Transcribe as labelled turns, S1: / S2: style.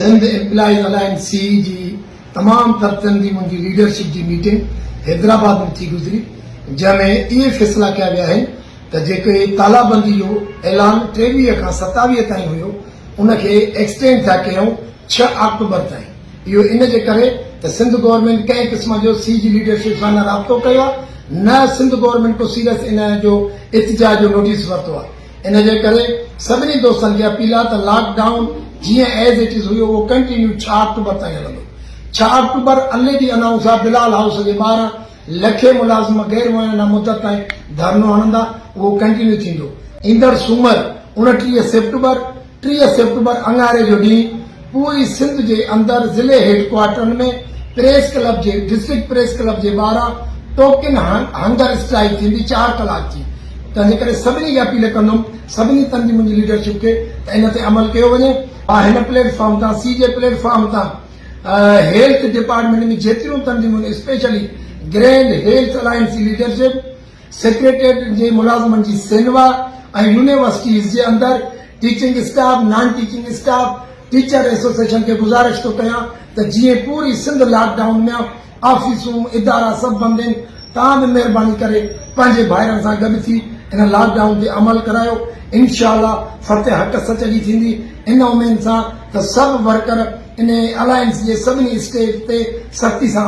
S1: Sindh employees alliance C जी तमाम तबक़नि जी मुंहिंजी leadership जी meeting Hyderabad में थी गुज़री, जंहिंमें इहे फ़ैसिला कया विया आहिनि त जेके तालाबंदी जो ऐलान 23 खां 27 ताईं हुयो उनखे एक्सटेंड था कयूं 6 अक्टूबर ताईं। इहो इन जे करे त सिंध गवर्नमेंट कंहिं क़िस्म जो सी जी लीडरशिप सां न राब्तो कयो आहे, न सिंध गवर्नमेंट को सीरियस इन जो इतिजाज जो नोटिस वरितो आहे। इन जे करे सभिनी दोस्तनि खे अपील आहे त लॉकडाउन जीअं एज इट इज़ हुयो उहो कंटिन्यू 6 अक्टूबर ताईं हलंदो। 6 अक्टूबर ऑलरेडी अनाउंस आहे, बिलाल हाउस जे 12 लखे मुलाज़िम गैर मुअय्यना मुद्दत ताईं धरनो हणंदा, उहो कंटिन्यू थींदो। ईंदड़ सूमर 29 सेप्टेम्बर अंगारे जो ॾींहुं पूरी सिंध जे अंदरि ज़िले हेडक्वार्टरनि में प्रेस क्लब जे डिस्ट्रिक्ट प्रेस क्लब जे 12 टोकन हंगर स्ट्राइक थींदी 4 कलाक जी। तंहिंजे करे सभिनी खे अपील कंदुमि, सभिनी तंहिंजी मुंहिंजी लीडरशिप खे त इन ते अमल कयो वञे। हिन प्लेटफॉर्म तां सी जे प्लेटफॉर्म तां हेल्थ डिपार्टमेंट में जेतिरियूं तंजीमूं स्पेशली ग्रैंड हेल्थ अलायंस जी लीडरशिप, सेक्रेटरीट जे मुलाज़िमनि जी सेनवा ऐं यूनिवर्सिटीज़ जे अंदरि teaching staff, non teaching staff, teacher association खे गुज़ारिश थो कयां त जीअं पूरी सिंध लॉकडाउन में ऑफिसूं इदारा सभु बंदि आहिनि, तव्हां बि महिरबानी करे पंहिंजे भाइरनि सां गॾु थी इन लॉकडाउन ते अमल करायो। इंशाअल्लाह फतेह हक़ सच जी थींदी, इन उमेद सां त सभु वर्कर इन अलायंस जे सभिनी स्टेज ते सख़्ती सां